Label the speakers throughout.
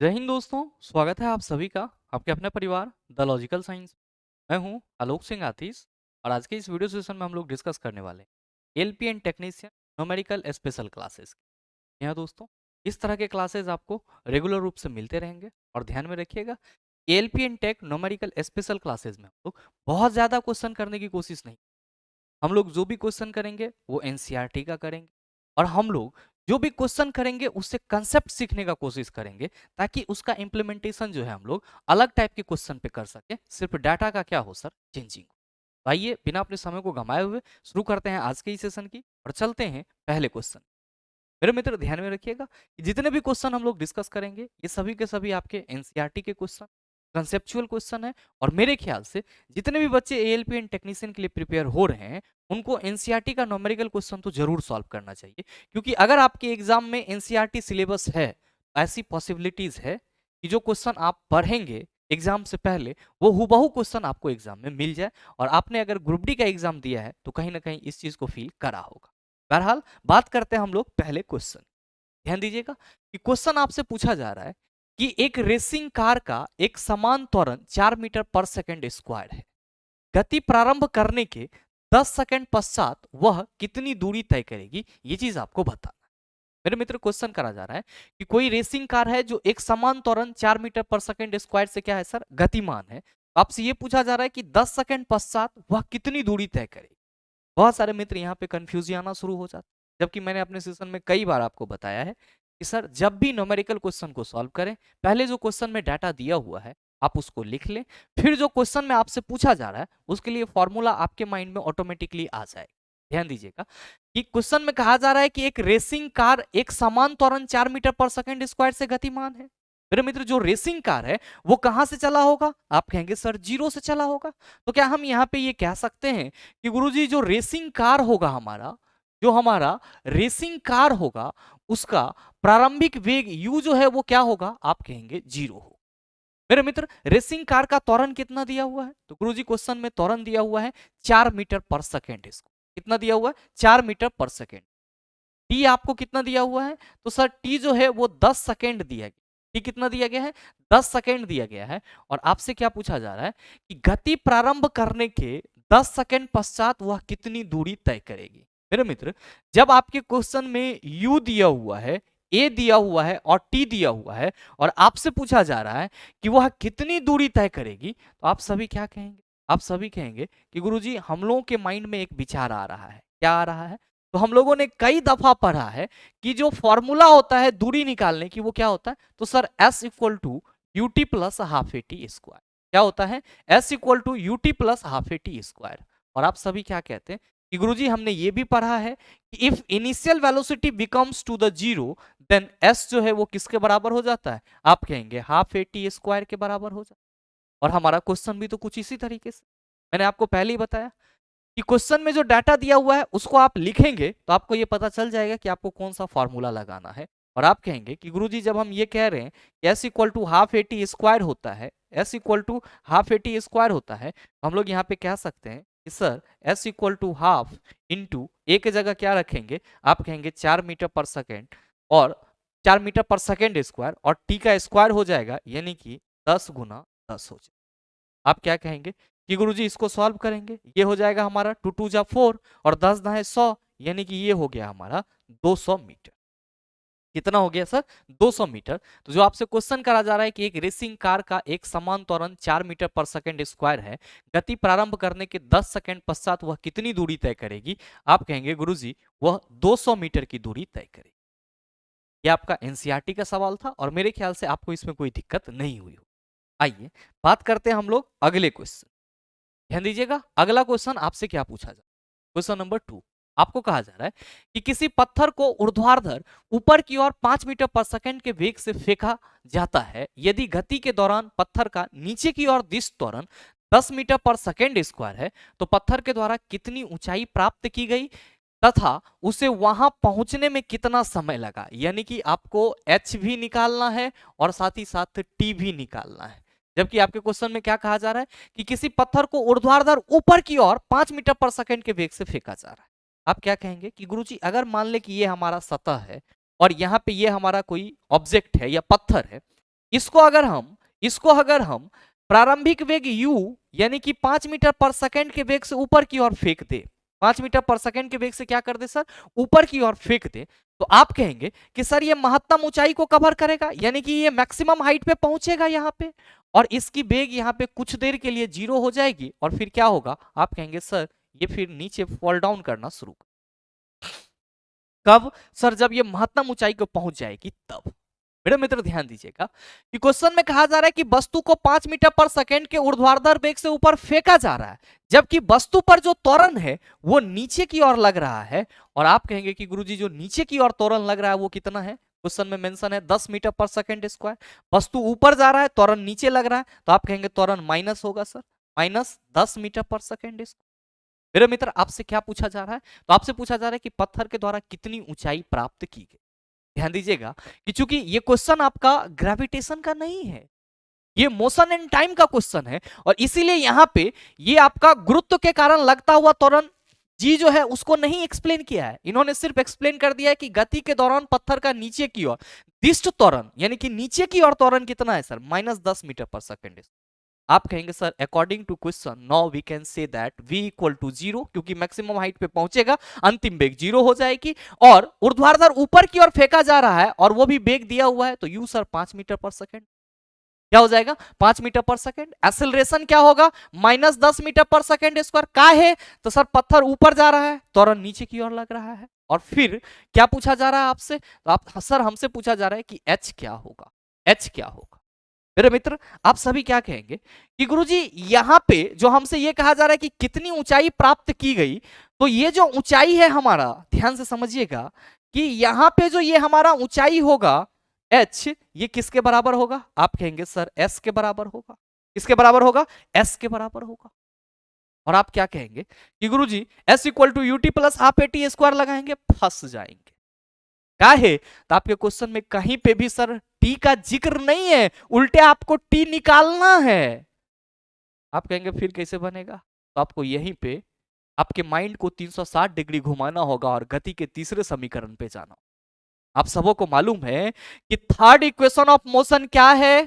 Speaker 1: जय हिंद दोस्तों। स्वागत है आप सभी का आपके अपने परिवार द लॉजिकल साइंस। मैं हूं आलोक सिंह आतीश और आज के इस वीडियो सेशन में हम लोग डिस्कस करने वाले हैं LP and technician numerical special classes. यहाँ दोस्तों इस तरह के क्लासेस आपको रेगुलर रूप से मिलते रहेंगे और ध्यान में रखिएगा LP and tech numerical special classes में हम लोग बहुत ज़्यादा क्वेश्चन करने की कोशिश नहीं। हम लोग जो भी क्वेश्चन करेंगे वो एनसीईआरटी का करेंगे और हम लोग जो भी क्वेश्चन करेंगे उससे कंसेप्ट सीखने का कोशिश करेंगे ताकि उसका इम्प्लीमेंटेशन जो है हम लोग अलग टाइप के क्वेश्चन पे कर सके, सिर्फ डाटा का क्या हो सर चेंजिंग। आइए बिना अपने समय को गंवाए हुए शुरू करते हैं आज के इस सेशन की और चलते हैं पहले क्वेश्चन। मेरे मित्र ध्यान में रखिएगा कि जितने भी क्वेश्चन हम लोग डिस्कस करेंगे ये सभी के सभी आपके एनसीईआरटी के क्वेश्चन कंसेप्चुअल क्वेश्चन है। और मेरे ख्याल से जितने भी बच्चे एएलपी एंड टेक्नीशियन के लिए प्रिपेयर हो रहे हैं उनको एनसीईआरटी का न्यूमेरिकल क्वेश्चन तो जरूर सॉल्व करना चाहिए, क्योंकि अगर आपके एग्जाम में एनसीईआरटी सिलेबस है ऐसी पॉसिबिलिटीज है कि जो क्वेश्चन आप पढ़ेंगे एग्जाम से पहले वो हुबहू क्वेश्चन आपको एग्जाम में मिल जाए। और आपने अगर ग्रुप डी का एग्जाम दिया है तो कहीं ना कहीं इस चीज को फील करा होगा। बहरहाल बात करते हैं हम लोग पहले क्वेश्चन। ध्यान दीजिएगा कि क्वेश्चन आपसे पूछा जा रहा है कि एक रेसिंग कार का एक समान त्वरण 4 मीटर पर सेकंड स्क्वायर है। गति प्रारंभ करने के 10 सेकंड पश्चात वह कितनी दूरी तय करेगी, ये चीज आपको बताना है। मेरे मित्र क्वेश्चन करा जा रहा है कि कोई रेसिंग कार है जो एक समान त्वरण 4 मीटर पर सेकंड स्क्वायर से क्या है सर गतिमान है। आपसे ये पूछा जा रहा है कि 10 सेकंड पश्चात वह कितनी दूरी तय करेगी। बहुत सारे मित्र यहाँ पे कंफ्यूजन आना शुरू हो जाता है, जबकि मैंने अपने सेशन में कई बार आपको बताया है कि सर जब भी न्यूमेरिकल क्वेश्चन को सॉल्व करें पहले जो क्वेश्चन में डाटा दिया हुआ है आप उसको लिख लें, फिर जो क्वेश्चन में आपसे पूछा जा रहा है उसके लिए फॉर्मूला आपके माइंड में ऑटोमेटिकली आ जाए। ध्यान दीजिएगा कि क्वेश्चन में कहा जा रहा है कि एक रेसिंग कार एक समान त्वरण 4 मीटर पर सेकंड स्क्वायर से गतिमान है। मेरे मित्र जो रेसिंग कार है वो कहां से चला होगा, आप कहेंगे सर जीरो से चला होगा। तो क्या हम यहाँ पे ये कह सकते हैं कि गुरुजी जो रेसिंग कार होगा हमारा, जो हमारा रेसिंग कार होगा उसका प्रारंभिक वेग u जो है वो क्या होगा, आप कहेंगे जीरो हो। मेरे मित्र रेसिंग कार का त्वरण कितना दिया हुआ है, तो गुरुजी क्वेश्चन में त्वरण दिया हुआ है 4 मीटर पर सेकेंड। इसको कितना दिया हुआ है 4 मीटर पर सेकेंड। टी आपको कितना दिया हुआ है, तो सर टी जो है वो 10 सेकेंड दिया गया। टी कितना दिया गया है 10 सेकेंड दिया गया है। और आपसे क्या पूछा जा रहा है कि गति प्रारंभ करने के 10 सेकेंड पश्चात वह कितनी दूरी तय करेगी। मेरे मित्र जब आपके क्वेश्चन में यू दिया हुआ है, ए दिया हुआ है और टी दिया हुआ है और आपसे पूछा जा रहा है कि वह कितनी दूरी तय करेगी, तो आप सभी क्या कहेंगे, आप सभी कहेंगे कि गुरुजी हम लोगों के माइंड में एक विचार आ रहा है। क्या आ रहा है, तो हम लोगों ने कई दफा पढ़ा है कि जो फॉर्मूला होता है दूरी निकालने की वो क्या होता है, तो sir s equal to u t plus half a t square. क्या होता है s equal to u t plus half a t square. और आप सभी क्या कहते हैं कि गुरुजी हमने ये भी पढ़ा है कि if initial velocity becomes to the zero then s जो है वो किसके बराबर हो जाता है, आप कहेंगे हाफ ए टी स्क्वायर के बराबर हो जाता है। और हमारा क्वेश्चन भी तो कुछ इसी तरीके से मैंने आपको पहले ही बताया कि क्वेश्चन में जो डाटा दिया हुआ है उसको आप लिखेंगे तो आपको ये पता चल जाएगा कि आपको कौन सा फॉर्मूला लगाना है। और आप कहेंगे कि गुरुजी जब हम ये कह रहे हैं कि s equal to half a t square होता है, s equal to half a t square होता है, तो हम लोग यहाँ पे कह सकते हैं कि sir s equal to half into A की जगह क्या रखेंगे, आप कहेंगे 4 मीटर पर सेकेंड और 4 मीटर पर सेकेंड स्क्वायर और टी का स्क्वायर हो जाएगा यानी कि 10 गुना 10 हो जाएगा। आप क्या कहेंगे कि गुरुजी इसको सॉल्व करेंगे, ये हो जाएगा हमारा 2 2 जा 4 और 10 दाएं 100 यानी कि ये हो गया हमारा 200 मीटर। कितना हो गया सर 200 मीटर। तो जो आपसे क्वेश्चन करा जा रहा है कि एक रेसिंग कार का एक समान त्वरण 4 मीटर पर सेकंड स्क्वायर है, गति प्रारंभ करने के 10 सेकंड पश्चात वह कितनी दूरी तय करेगी, आप कहेंगे गुरुजी वह 200 मीटर की दूरी तय करेगी। यह आपका एनसीईआरटी का सवाल था और मेरे ख्याल से आपको इसमें कोई दिक्कत नहीं हुई हो। आइए बात करते हैं हम लोग अगले क्वेश्चन। ध्यान दीजिएगा अगला क्वेश्चन आपसे क्या पूछा जा रहा है। क्वेश्चन नंबर 2 आपको कहा जा रहा है कि किसी पत्थर को ऊर्ध्वाधर ऊपर की ओर 5 मीटर पर सेकंड के वेग से फेंका जाता है। यदि गति के दौरान पत्थर का नीचे की ओर दिश त्वरण 10 मीटर पर सेकंड स्क्वायर है तो पत्थर के द्वारा कितनी ऊंचाई प्राप्त की गई तथा उसे वहां पहुंचने में कितना समय लगा। यानी कि आपको h भी निकालना है और साथ ही साथ t भी निकालना है। जबकि आपके क्वेश्चन में क्या कहा जा रहा है कि किसी पत्थर को ऊर्ध्वाधर ऊपर की ओर 5 मीटर पर सेकंड के वेग से फेंका जा रहा है। आप क्या कहेंगे कि गुरुजी अगर मान ले कि ये हमारा सतह है और यहाँ पे ये हमारा कोई ऑब्जेक्ट है या पत्थर है, इसको अगर हम प्रारंभिक वेग u यानी कि 5 मीटर पर सेकंड के वेग से ऊपर की ओर फेंक दे, 5 मीटर पर सेकंड के वेग से क्या कर दे सर, ऊपर की ओर फेंक दे, तो आप कहेंगे कि सर ये महत्तम ऊंचाई को कवर करेगा, यानी कि ये मैक्सिमम हाइट पे पहुंचेगा यहाँ पे, और इसकी वेग यहाँ पे कुछ देर के लिए 0 हो जाएगी, और फिर क्या होगा, आप कहेंगे सर ये फिर नीचे फॉल डाउन करना शुरू। कब सर, जब ये महत्तम ऊंचाई को पहुंच जाएगी तब। मेरे मित्र ध्यान दीजिएगा कि क्वेश्चन में कहा जा रहा है कि वस्तु को 5 मीटर पर सेकंड के ऊर्ध्वाधर वेग से ऊपर फेंका जा रहा है, जबकि वस्तु पर जो त्वरण है वो नीचे की ओर लग रहा है, और आप कहेंगे कि गुरुजी जो नीचे की ओर त्वरण लग रहा है वो कितना है, क्वेश्चन में मेंशन है 10 मीटर पर सेकंड स्क्वायर, वस्तु ऊपर जा रहा है, त्वरण नीचे लग रहा है, तो आप कहेंगे त्वरण माइनस होगा सर, माइनस 10 मीटर पर सेकंड। मेरे मित्र आपसे क्या पूछा जा रहा है, तो आपसे पूछा जा रहा है कि पत्थर के द्वारा कितनी ऊंचाई प्राप्त की गई। ध्यान दीजिएगा कि चूंकि ये क्वेश्चन आपका ग्रेविटेशन का नहीं है, ये मोशन एंड टाइम का क्वेश्चन है, और इसीलिए यहां पे ये आपका गुरुत्व के कारण लगता हुआ त्वरण जी जो है उसको नहीं एक्सप्लेन किया है, इन्होंने सिर्फ एक्सप्लेन कर दिया है कि गति के दौरान पत्थर का नीचे की ओर दिष्ट त्वरण यानी कि नीचे की ओर त्वरण कितना है सर, -10 मीटर पर सेकंड। आप कहेंगे sir according to question now we can say that v equal to 0, क्योंकि मैक्सिमम हाइट पे पहुंचेगा, अंतिम वेग 0 हो जाएगी, और ऊर्ध्वाधर ऊपर की ओर फेंका जा रहा है और वो भी वेग दिया हुआ है, तो u सर 5 मीटर पर सेकंड, क्या हो जाएगा 5 मीटर पर सेकंड। एक्सेलरेशन क्या होगा, -10 मीटर पर सेकंड स्क्वायर का है, तो सर पत्थर ऊपर जा रहा है, त्वरण नीचे की ओर लग रहा है, और फिर क्या पूछा जा रहा है आपसे, तो आप सर हमसे पूछा जा रहा है कि h क्या होगा, h क्या होगा। मेरे मित्र आप सभी क्या कहेंगे कि गुरुजी यहां पे जो हमसे ये कहा जा रहा है कि कितनी ऊंचाई प्राप्त की गई, तो ये जो ऊंचाई है हमारा, ध्यान से समझिएगा कि यहां पे जो ये हमारा ऊंचाई होगा h, ये किसके बराबर होगा, आप कहेंगे सर s के बराबर होगा, किसके बराबर होगा, s के बराबर होगा। और आप क्या कहेंगे कि Guruji s equal to u t plus half a t square लगाएंगे, फंस जाएंगे, क्या है, तो आपके क्वेश्चन में कहीं पे भी सर टी का जिक्र नहीं है, उल्टे आपको टी निकालना है। आप कहेंगे फिर कैसे बनेगा, तो आपको यहीं पे आपके माइंड को 360 डिग्री घुमाना होगा और गति के तीसरे समीकरण पे जाना। आप सबों को मालूम है कि थर्ड इक्वेशन ऑफ मोशन क्या है,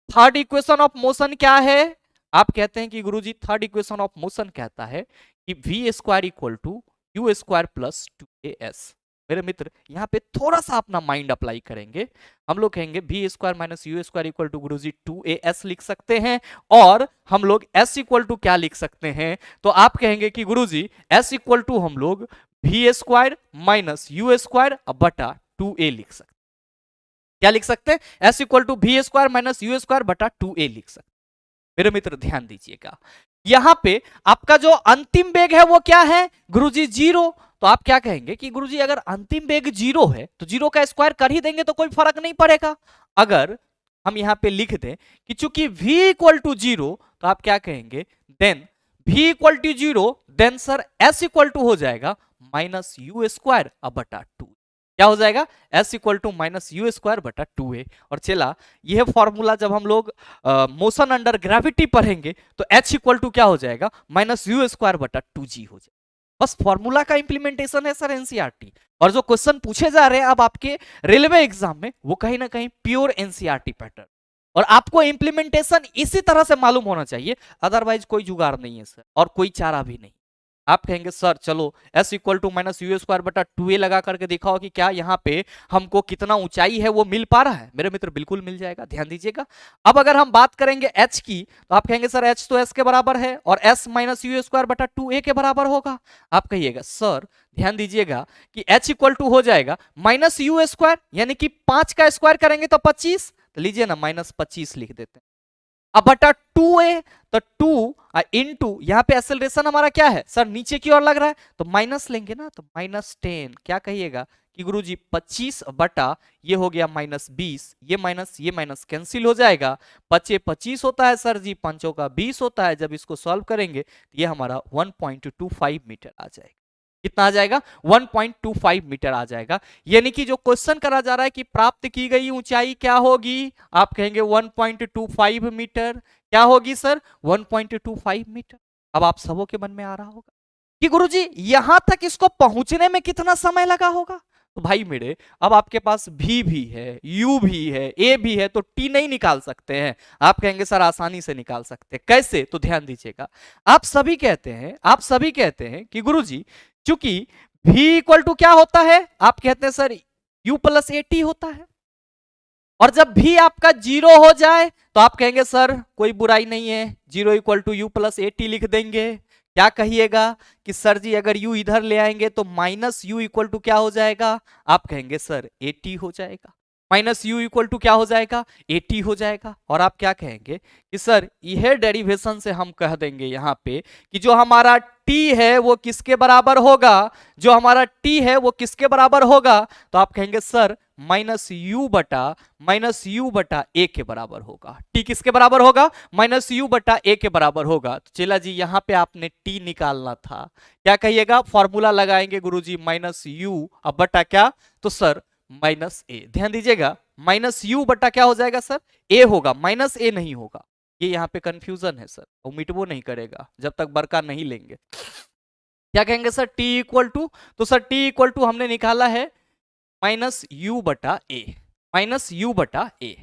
Speaker 1: थर्ड इक्वेशन ऑफ मोशन क्या है, आप कहते हैं कि Guruji third equation of motion कहता है कि v square equal to u square plus 2as। मेरे मित्र यहाँ पे थोड़ा सा अपना माइंड अप्लाई करेंगे, हम लोग कहेंगे v square minus u square equal to Guruji 2as लिख सकते हैं, और हम लोग s इक्वल टू क्या लिख सकते हैं, तो आप कहेंगे कि गुरुजी s इक्वल टू हम लोग v square minus u square बटा 2a लिख सकते हैं, क्या लिख सकते हैं, s equal to v square minus u square बटा 2a लिख सकते हैं। मेरे मित्र ध्यान दीजिएगा यहां पे आपका जो अंतिम वेग है वो क्या है गुरुजी 0, तो आप क्या कहेंगे कि गुरुजी अगर अंतिम वेग 0 है तो 0 का स्क्वायर कर ही देंगे तो कोई फर्क नहीं पड़ेगा। अगर हम यहां पे लिख दें कि चूंकि v इक्वल टू 0, तो आप क्या कहेंगे then v equal to 0, then sir s equal to हो जाएगा माइनस यू स्क्वायर बटा 2, क्या हो जाएगा s equal to minus u square बटा 2a। और चला यह फॉर्मूला जब हम लोग मोशन अंडर ग्रेविटी पढ़ेंगे तो h इक्वल टू क्या हो जाएगा माइनस यू स्क्वायर बटा 2g हो जाएगा। बस फॉर्मूला का इंप्लीमेंटेशन है सर एनसीईआरटी, और जो क्वेश्चन पूछे जा रहे हैं अब आपके रेलवे एग्जाम में वो कहीं ना कहीं प्योर एनसीईआरटी पैटर्न, और आपको इंप्लीमेंटेशन इसी तरह से मालूम होना चाहिए, अदरवाइज कोई जुगाड़ नहीं है सर और कोई चारा भी नहीं। आप कहेंगे सर चलो s equal to minus u square बटा 2a लगा करके दिखाओ कि क्या यहाँ पे हमको कितना ऊंचाई है वो मिल पा रहा है। मेरे मित्र बिल्कुल मिल जाएगा, ध्यान दीजिएगा। अब अगर हम बात करेंगे h की, तो आप कहेंगे सर h तो s के बराबर है और s माइनस यू स्क्वायर बटा 2a के बराबर होगा। आप कहिएगा सर ध्यान दीजिएगा कि h इक्वल टू हो जाएगा माइनस यू स्क्वायर, यानी कि 5 का स्क्वायर करेंगे तो 25, तो लीजिए ना -25 लिख देते हैं, अब बटा 2a, तो 2 इंटू यहाँ पे एक्सेलरेशन हमारा क्या है सर नीचे की ओर लग रहा है तो माइनस लेंगे ना, तो -10, क्या कहिएगा कि गुरुजी 25 बटा ये हो गया -20, ये माइनस कैंसिल हो जाएगा, 25 25 होता है सर जी, 5 का 20 होता है, जब इसको सॉल्व करेंगे तो ये हमारा 1.25 मीटर आ जाएगा। कितना आ जाएगा 1.25 मीटर आ जाएगा, यानी कि जो क्वेश्चन करा जा रहा है कि प्राप्त की गई ऊंचाई क्या होगी, आप कहेंगे 1.25 मीटर, क्या होगी सर 1.25 मीटर। अब आप सबों के मन में आ रहा होगा कि गुरुजी यहां तक इसको पहुंचने में कितना समय लगा होगा, तो भाई मेरे, अब आपके पास v भी है, u भी है, a भी है, तो t नहीं निकाल सकते हैं? आप कहेंगे सर आसानी से निकाल सकते हैं। कैसे? तो ध्यान दीजिएगा। आप सभी कहते हैं कि गुरुजी चूंकि v इक्वल टू क्या होता है, आप कहते हैं sir u plus a t होता है। और जब भी आपका जीरो हो जाए तो आप कहेंगे सर कोई बुराई नहीं है, zero equal to u plus a t लिख देंगे। क्या कहिएगा कि सर जी अगर u इधर ले आएंगे तो माइनस यू इक्वल टू क्या हो जाएगा? आप कहेंगे सर ए टी हो जाएगा। माइनस यू इक्वल टू क्या हो जाएगा? ए टी हो जाएगा। और आप क्या कहेंगे कि सर यह डेरिवेशन से हम कह देंगे यहाँ पे कि जो हमारा t है वो किसके बराबर होगा? जो हमारा t है वो किसके बराबर होगा? तो आप कहेंगे सर माइनस यू बटा ए के बराबर होगा। टी किसके बराबर होगा? माइनस यू बटा ए के बराबर होगा। तो चला जी यहां पे आपने टी निकालना था, क्या कहिएगा? फॉर्मूला लगाएंगे गुरुजी माइनस यू अब बटा क्या? तो सर माइनस ए। ध्यान दीजिएगा, माइनस यू बटा क्या हो जाएगा सर? ए होगा, माइनस ए नहीं होगा। ये यहाँ पे कंफ्यूजन है सर, वो मिटवो नहीं करेगा जब तक बरका नहीं लेंगे। क्या कहेंगे सर? टी इक्वल टू, तो सर टी इक्वल टू हमने निकाला है माइनस यू बटा ए, माइनस यू बटा ए।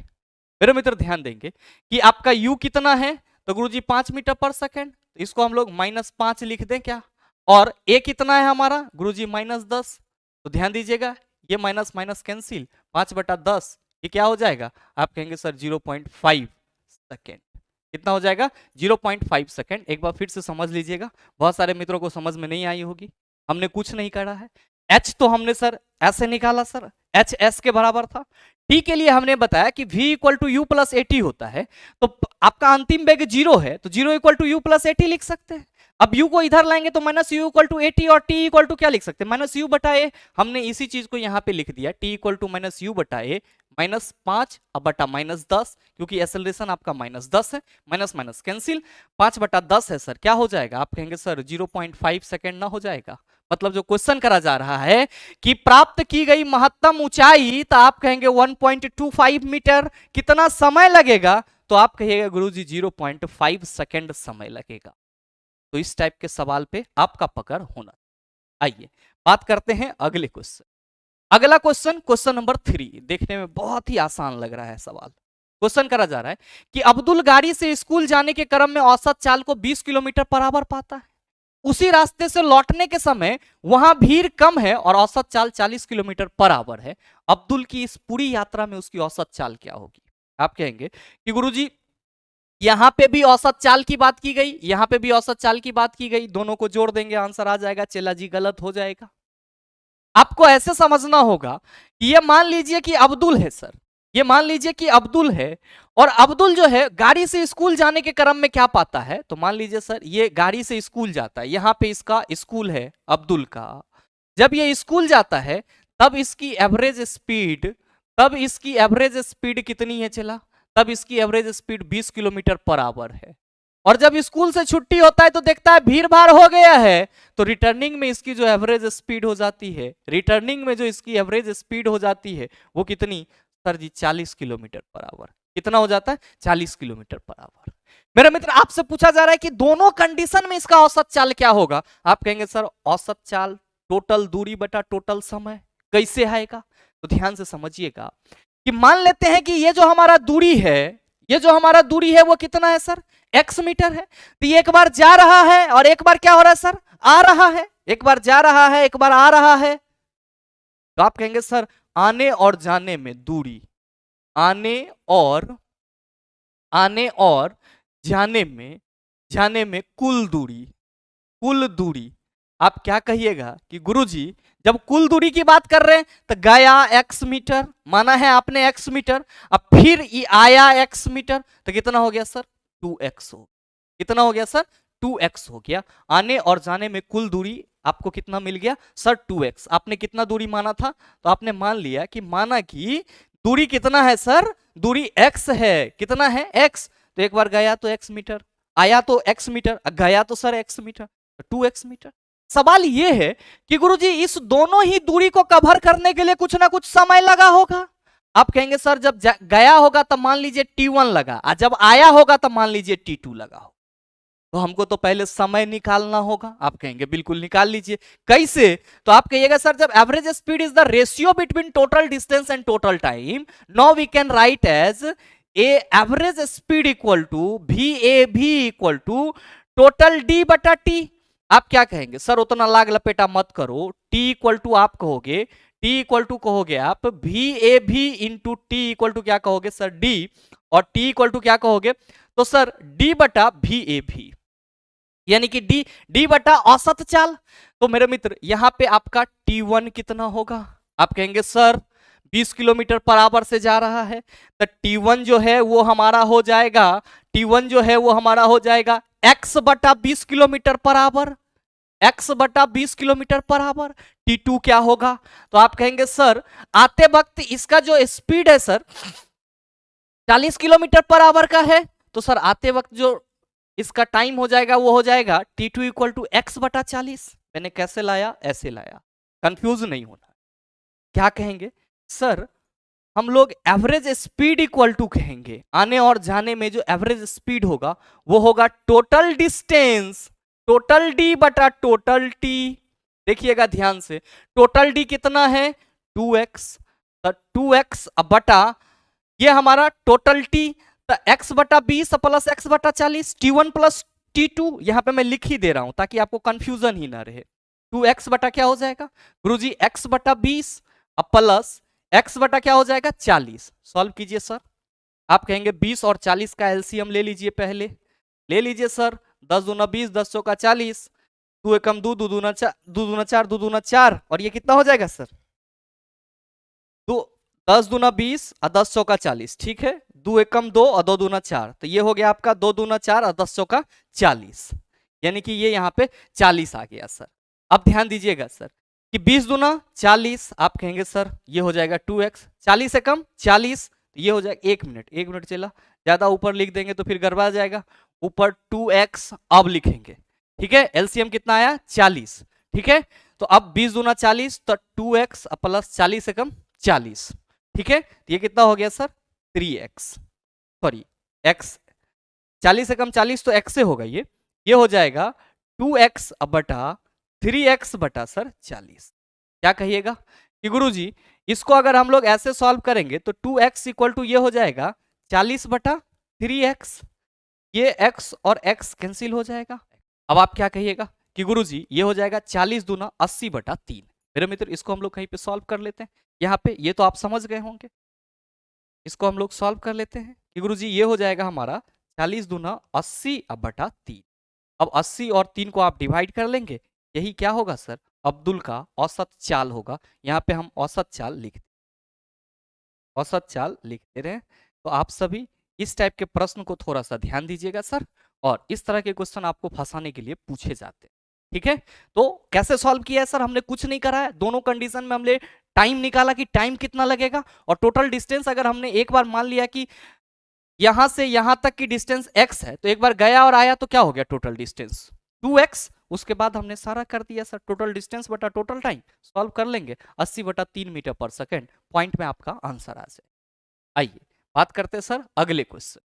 Speaker 1: मेरे मित्र ध्यान देंगे कि आपका u कितना है? तो गुरुजी 5 मीटर पर सेकेंड, इसको हम लोग -5 लिख दें क्या? और a कितना है हमारा? गुरुजी -10। तो ध्यान दीजिएगा ये माइनस माइनस कैंसिल, 5/10 ये क्या हो जाएगा? आप कहेंगे सर 0.5 सेकेंड। कितना हो जाएगा? 0.5 सेकेंड। एक बार फिर से समझ लीजिएगा, बहुत सारे मित्रों को समझ में नहीं आई होगी। हमने कुछ नहीं करा है, h तो हमने सर ऐसे निकाला सर, h s के बराबर था। t के लिए हमने बताया कि v equal to u plus a t होता है, तो आपका अंतिम वेग 0 है तो 0 equal to u plus a t लिख सकते हैं। अब u को इधर लाएंगे तो minus u equal to a t, और t इक्वल टू क्या लिख सकते हैं? माइनस यू बटा ए। हमने इसी चीज को यहाँ पे लिख दिया, t equal to minus u बटा ए, -5 अब बटा -10, क्योंकि एक्सेलरेशन आपका -10 है, माइनस माइनस कैंसिल, 5/10 है सर। क्या हो जाएगा? आप कहेंगे सर 0.5 सेकेंड ना हो जाएगा? मतलब जो क्वेश्चन करा जा रहा है कि प्राप्त की गई महत्तम ऊंचाई, तो आप कहेंगे 1.25 मीटर, कितना समय लगेगा? तो आप कहिएगा गुरुजी 0.5 सेकेंड समय लगेगा। तो इस टाइप के सवाल पे आपका पकड़ होना। आइए बात करते हैं अगले क्वेश्चन। अगला क्वेश्चन, क्वेश्चन नंबर 3, देखने में बहुत ही आसान लग रहा है सवाल। क्वेश्चन करा जा रहा है कि अब्दुल गाड़ी से स्कूल जाने के क्रम में औसत चाल को 20 किलोमीटर पर आवर पाता है। उसी रास्ते से लौटने के समय वहां भीड़ कम है और औसत चाल 40 किलोमीटर पर आवर है। अब्दुल की इस पूरी यात्रा में उसकी औसत चाल क्या होगी? आप कहेंगे कि गुरुजी यहां पे भी औसत चाल की बात की गई, यहां पे भी औसत चाल की बात की गई, दोनों को जोड़ देंगे आंसर आ जाएगा। चेला जी गलत हो जाएगा। आपको ऐसे समझना होगा कि ये मान लीजिए कि अब्दुल है सर, ये मान लीजिए कि अब्दुल है, और अब्दुल जो है गाड़ी से स्कूल जाने के क्रम में क्या पाता है? तो मान लीजिए सर ये गाड़ी से स्कूल जाता है, यहाँ पे इसका स्कूल है अब्दुल का। जब ये स्कूल जाता है तब इसकी एवरेज स्पीड कितनी है चला? तब इसकी average speed 20 kilometre per hour है। और जब स्कूल से छुट्टी होता है तो देखता है भीड़ भाड़ हो गया है, तो रिटर्निंग में इसकी जो एवरेज स्पीड हो जाती है, रिटर्निंग में जो इसकी एवरेज स्पीड हो जाती है वो कितनी? सर जी 40 किलोमीटर पर आवर। कितना हो जाता है? 40 किलोमीटर पर आवर। मेरे मित्र आपसे पूछा जा रहा है कि दोनों कंडीशन में इसका औसत चाल क्या होगा? आप कहेंगे सर औसत चाल टोटल दूरी बटा टोटल समय। कैसे आएगा? तो ध्यान से समझिएगा कि मान लेते हैं कि ये जो हमारा दूरी है, ये जो हमारा दूरी है वो कितना है सर? x मीटर है। तो ये एक बार जा रहा है और एक बार क्या हो रहा है सर? आ रहा है। एक बार जा रहा है, एक बार आ रहा है। तो आप कहेंगे सर आने और जाने में दूरी, आने और जाने में कुल दूरी। आप क्या कहिएगा कि गुरुजी जब कुल दूरी की बात कर रहे हैं तो गया x मीटर, माना है आपने x मीटर, अब फिर ये आया x मीटर, तो कितना हो गया सर? 2x हो। कितना हो गया सर? 2x हो गया। आने और जाने में कुल दूरी आपको कितना मिल गया सर? 2x। आपने कितना दूरी माना था? तो आपने मान लिया कि माना कि दूरी कितना है सर? दूरी x है। कितना है? x। तो एक बार गया तो x मीटर, आया तो x मीटर, गया तो सर x मीटर, तो 2x मीटर। सवाल यह है कि गुरुजी इस दोनों ही दूरी को कवर करने के लिए कुछ ना कुछ समय लगा होगा। आप कहेंगे सर जब गया होगा तब मान लीजिए t1 लगा, और जब आया होगा तब मान लीजिए t2 लगा हो। तो हमको तो पहले समय निकालना होगा। आप कहेंगे बिल्कुल निकाल लीजिए। कैसे? तो आप कहिएगा सर जब average speed is the ratio between total distance and total time, now we can write as a average speed equal to v a भी इक्वल टू टोटल डी बटा टी। आप क्या कहेंगे सर उतना लाग लपेटा मत करो, टी इक्वल टू आप कहोगे, टी इक्वल टू कहोगे आप वी ए भी इंटू टी इक्वल टू क्या कहोगे सर डी, और टी इक्वल टू क्या कहोगे तो सर डी बटा वी ए भी, यानी कि डी बटा औसत चाल। तो मेरे मित्र यहां पे आपका T1 कितना होगा? आप कहेंगे सर 20 किलोमीटर पर आवर से जा रहा है, तो T1 जो है वो हमारा हो जाएगा, T1 जो है वो हमारा हो जाएगा x बटा 20 किलोमीटर पर आवर, x बटा 20 किलोमीटर पर आवर। T2 क्या होगा? तो आप कहेंगे सर आते वक्त इसका जो स्पीड है सर 40 किलोमीटर पर आवर का है, तो सर आते वक्त जो इसका टाइम हो जाएगा वो हो जाएगा T2 इक्वल टू एक्स बटा 40। मैंने कैसे लाया? ऐसे लाया, कंफ्यूज नहीं होना। क्या कहेंगे सर हम लोग एवरेज स्पीड इक्वल टू कहेंगे, आने और जाने में जो एवरेज स्पीड होगा वो होगा टोटल डिस्टेंस, टोटल डी बटा टोटल टी। देखिएगा ध्यान से, टोटल डी कितना है 2x, तो 2x बटा ये हमारा टोटल टी, तो x बटा 20 प्लस x बटा 40, T1 प्लस T2, यहां पे मैं लिख ही दे रहा हूं ताकि आपको कंफ्यूजन ही ना रहे। 2x बटा क्या हो जाएगा गुरुजी x बटा 20 प्लस x बटा क्या हो जाएगा 40। सॉल्व कीजिए सर। आप कहेंगे 20 और 40 का एलसीएम ले लीजिए, पहले ले लीजिए सर, 10 दूना 20, 10 चौका 40, 2 एकम 2, 2 दूना 4, 2 दूना 4, 2 दूना 4, और ये कितना हो जाएगा सर 10 दूना 20 और 10 चौका 40, ठीक है, 2 एकम 2 और 2 दूना 4, तो ये हो गया आपका 2 दूना 4 और 10 चौका 40, यानी कि ये यहाँ पे 40 आ गया सर। अब ध्यान दीजिएगा सर कि 20 दूना 40, आप कहेंगे सर ये हो जाएगा 2x, 40 एकम 40, ये हो जाएगा 1 मिनट, 1 मिनट चला, ज्यादा ऊपर लिख देंगे तो फिर गड़बड़ा जाएगा, ऊपर 2x अब लिखेंगे, ठीक है, एलसीएम कितना आया 40, ठीक है, तो अब 20 दूना 40, तो 2x प्लस 40 एकम 40, ठीक है, ये कितना हो गया सर 3x, सॉरी x, 40 एकम 40 तो x से होगा, ये हो जाएगा 2x बटा 3x बटा सर 40। क्या कहिएगा कि गुरुजी इसको अगर हम लोग ऐसे सॉल्व करेंगे तो 2x इक्वल टू ये हो जाएगा 40 बटा 3x, ये x और x कैंसिल हो जाएगा। अब आप क्या कहिएगा कि गुरुजी ये हो जाएगा 40 दूना 80 बटा 3। मेरे मित्र इसको हम लोग कहीं पे सॉल्व कर लेते हैं, यहाँ पे ये तो आप समझ गए होंगे, इसको हम लोग सॉल्व कर लेते हैं कि गुरुजी ये हो जाएगा हमारा 40 दूना 80 बटा 3। अब 80 और 3 को आप डिवाइड कर लेंगे, यही क्या होगा सर अब्दुल का औसत चाल होगा। यहाँ पे हम औसत चाल लिखते रहे। तो आप सभी इस टाइप के प्रश्न को थोड़ा सा ध्यान दीजिएगा सर, और इस तरह के क्वेश्चन आपको फंसाने के लिए पूछे जाते हैं, ठीक है। तो कैसे सॉल्व किया है सर? हमने कुछ नहीं करा है, दोनों कंडीशन में हमने टाइम निकाला कि टाइम कितना लगेगा, और टोटल डिस्टेंस अगर हमने एक बार मान लिया कि यहां से यहां तक की डिस्टेंस x है, तो एक बार गया और आया तो क्या हो गया टोटल डिस्टेंस 2x, उसके बाद हमने सारा कर दिया सर, टोटल डिस्टेंस बटा टोटल टाइम, सॉल्व कर लेंगे 80 बटा 3 मीटर पर सेकेंड, पॉइंट में आपका आंसर आ जाए। आइए बात करते हैं सर अगले क्वेश्चन।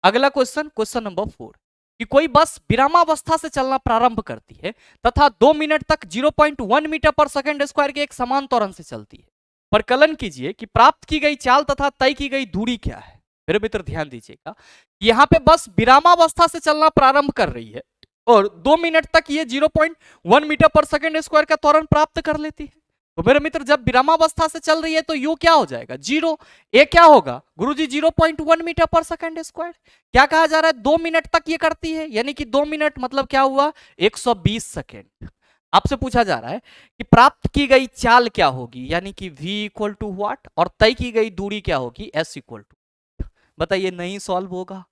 Speaker 1: अगला क्वेश्चन, क्वेश्चन नंबर 4, कि कोई बस विरामावस्था से चलना प्रारंभ करती है तथा 2 मिनट तक 0.1 मीटर पर सेकेंड स्क्वायर के एक समान त्वरण से चलती है। परिकलन कीजिए कि प्राप्त की गई चाल तथा तय की गई दूरी क्या है। मेरे मित्र ध्यान दीजिएगा, यहां पे बस विरामावस्था से चलना प्रारंभ कर रही है और 2 मिनट तक ये 0.1 मीटर पर सेकेंड स्क्वायर का त्वरण प्राप्त कर लेती है। तो मेरे मित्र जब विरामावस्था से चल रही है तो यू क्या हो जाएगा 0, ए क्या होगा गुरुजी 0.1 मीटर पर सेकेंड स्क्वायर। क्या कहा जा रहा है 2 मिनट तक ये करती है, यानी कि 2 मिनट मतलब क्या हुआ 120 सेकेंड। आपसे पूछा जा रहा है कि प्राप्त की गई चाल क्या होगी, यानी कि v इक्वल टू व्हाट, और तय की गई दूरी क्या होगी s इक्वल टू। बताइए नहीं सॉल्व होगा।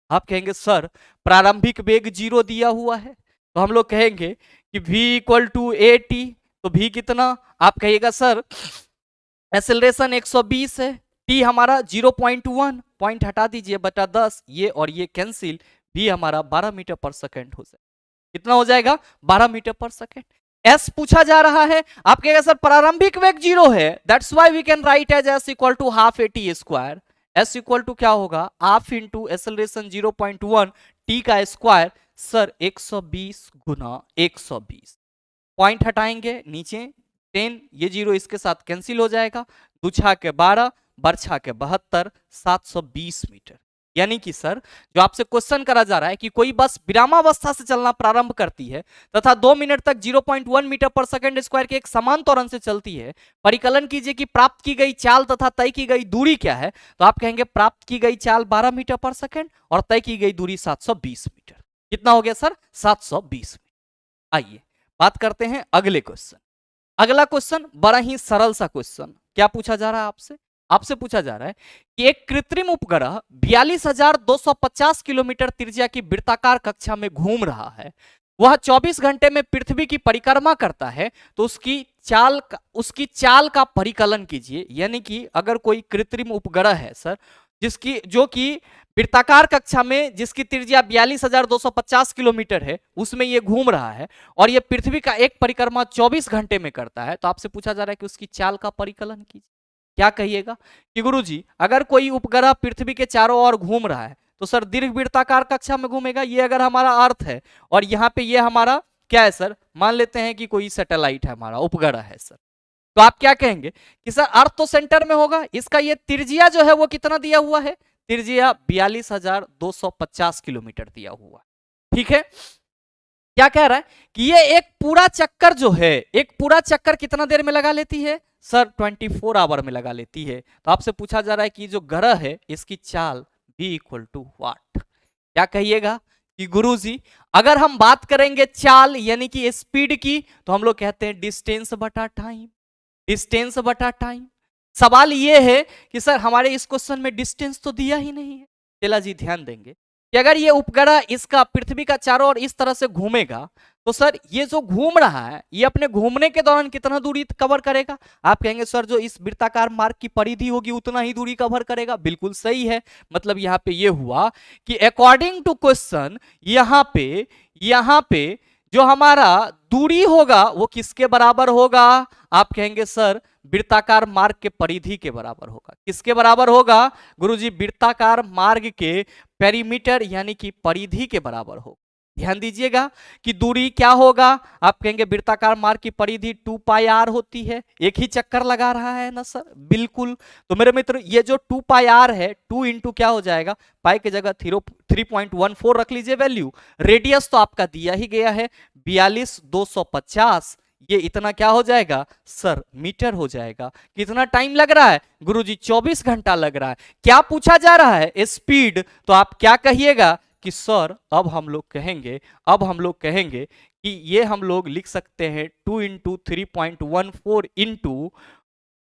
Speaker 1: आप कहेंगे सर प्रारंभिक वेग 0 दिया हुआ है, तो हम लोग कहेंगे कि v equal to a t, तो v कितना, आप कहिएगा सर एक्सेलरेशन 120 है, t हमारा 0.1, पॉइंट हटा दीजिए बटा 10, ये और ये कैंसिल, v हमारा 12 मीटर पर सेकेंड हो जाए, कितना हो जाएगा 12 मीटर पर सेकेंड। s पूछा जा रहा है, आप कहेगा सर प्रारंभिक वेग 0 है, that's why we can write as s equal to half a t square. s equal to क्या होगा हाफ इंटू एक्सेलरेशन 0.1 t का स्क्वायर, सर 120 गुना 120, पॉइंट हटाएंगे नीचे 10, ये 0 इसके साथ कैंसिल हो जाएगा, 2 छा के 12, बरछा के 72, 720 मीटर। यानी कि सर जो आपसे क्वेश्चन करा जा रहा है कि कोई बस विरामावस्था से चलना प्रारंभ करती है तथा 2 मिनट तक 0.1 मीटर पर सेकंड स्क्वायर के एक समान त्वरण से चलती है, परिकलन कीजिए कि प्राप्त की गई चाल तथा तय की गई दूरी क्या है। तो आप कहेंगे प्राप्त की गई चाल 12 मीटर पर सेकंड और तय की गई दूरी 720 मीटर। कितना हो गया सर? 720 मीटर। आइए बात करते हैं अगले क्वेश्चन। अगला क्वेश्चन बड़ा ही सरल सा क्वेश्चन। क्या पूछा जा रहा है आपसे? आपसे पूछा जा रहा है कि एक कृत्रिम उपग्रह 42,250 किलोमीटर त्रिज्या की वृत्ताकार कक्षा में घूम रहा है, वह 24 घंटे में पृथ्वी की परिक्रमा करता है, तो उसकी चाल का परिकलन कीजिए। यानी कि अगर कोई कृत्रिम उपग्रह है सर जो कि वृत्ताकार कक्षा में जिसकी त्रिज्या 42,250 किलोमीटर है, उसमें ये घूम रहा है और ये पृथ्वी का एक परिक्रमा 24 घंटे में करता है, तो आपसे पूछा जा रहा है कि उसकी चाल का परिकलन कीजिए। क्या कहिएगा कि गुरुजी अगर कोई उपग्रह पृथ्वी के चारों ओर घूम रहा है तो सर दीर्घवृत्ताकार कक्षा में घूमेगा, ये अगर हमारा अर्थ है, और यहाँ पे ये हमारा क्या है सर, मान लेते हैं कि कोई सैटेलाइट है, हमारा उपग्रह है सर, तो आप क्या कहेंगे कि सर अर्थ तो सेंटर में होगा, इसका ये त्रिज्या जो है वो कितना दिया हुआ है, त्रिज्या 42,250 किलोमीटर दिया हुआ। ठीक है, क्या कह रहा है कि ये एक पूरा चक्कर जो है, एक पूरा चक्कर कितना देर में लगा लेती है सर? 24 आवर में लगा लेती है। तो आपसे पूछा जा रहा है कि जो ग्रह है इसकी चाल v इक्वल टू व्हाट? क्या कहिएगा कि गुरुजी अगर हम बात करेंगे चाल यानी कि स्पीड की, तो हम लोग कहते हैं डिस्टेंस बटा टाइम, डिस्टेंस बटा टाइम। सवाल ये है कि सर हमारे इस क्वेश्चन में डिस्टेंस तो दिया ही नहीं है। चला जी ध्यान देंगे कि अगर ये उपग्रह इसका पृथ्वी का चारों ओर इस तरह से घूमेगा, तो सर ये जो घूम रहा है ये अपने घूमने के दौरान कितना दूरी कवर करेगा? आप कहेंगे सर जो इस वृत्ताकार मार्ग की परिधि होगी उतना ही दूरी कवर करेगा। बिल्कुल सही है। मतलब यहाँ पे ये हुआ कि अकॉर्डिंग टू क्वेश्चन यहाँ पे जो हमारा दूरी होगा वो किसके बराबर होगा? आप कहेंगे सर वृत्ताकार मार्ग के परिधि के बराबर होगा। किसके बराबर होगा गुरुजी? वृत्ताकार मार्ग के पेरीमीटर यानी कि परिधि के बराबर होगा। ध्यान दीजिएगा कि दूरी क्या होगा? आप कहेंगे वृत्ताकार मार्ग की परिधि 2 पाई आर होती है। एक ही चक्कर लगा रहा है ना सर? बिल्कुल। तो मेरे मित्र ये जो 2 पाई आर है, 2 इंटू क्या हो जाएगा, पाई की जगह 3.14 रख लीजिए वैल्यू। रेडियस तो आपका दिया ही गया है 42,250, ये इतना क्या हो जाएगा सर? मीटर हो जाएगा। कितना टाइम लग रहा है गुरुजी? 24 घंटा लग रहा है। क्या पूछा जा रहा है? स्पीड। तो आप क्या कहिएगा कि सर अब हम लोग कहेंगे कि ये हम लोग लिख सकते हैं 2 इंटू 3.14 इंटू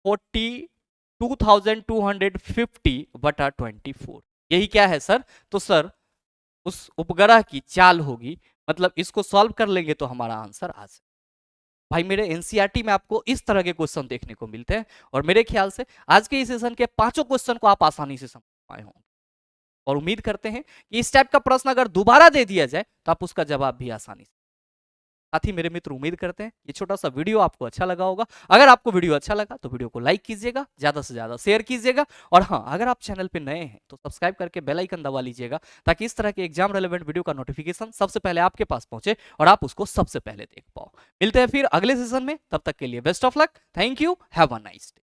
Speaker 1: 42,250 बटा 24। यही क्या है सर? तो सर उस उपग्रह की चाल होगी। मतलब इसको सॉल्व कर लेंगे तो हमारा आंसर आ जाए। भाई मेरे एनसीईआरटी में आपको इस तरह के क्वेश्चन देखने को मिलते हैं और मेरे ख्याल से आज के इस सेशन के 5 क्वेश्चन को आप आसानी से समझ पाए होंगे और उम्मीद करते हैं कि इस टाइप का प्रश्न अगर दोबारा दे दिया जाए तो आप उसका जवाब भी आसानी से। साथ ही मेरे मित्र उम्मीद करते हैं ये छोटा सा वीडियो आपको अच्छा लगा होगा। अगर आपको वीडियो अच्छा लगा तो वीडियो को लाइक कीजिएगा, ज्यादा से ज्यादा शेयर कीजिएगा और हाँ अगर आप चैनल पे नए हैं तो सब्सक्राइब करके बेल आइकन दबा लीजिएगा ताकि इस तरह के एग्जाम रेलेवेंट वीडियो का नोटिफिकेशन सबसे पहले आपके पास पहुंचे और आप उसको सबसे पहले देख पाओ। मिलते हैं फिर अगले सेशन में, तब तक के लिए best of luck. Thank you, have a nice day.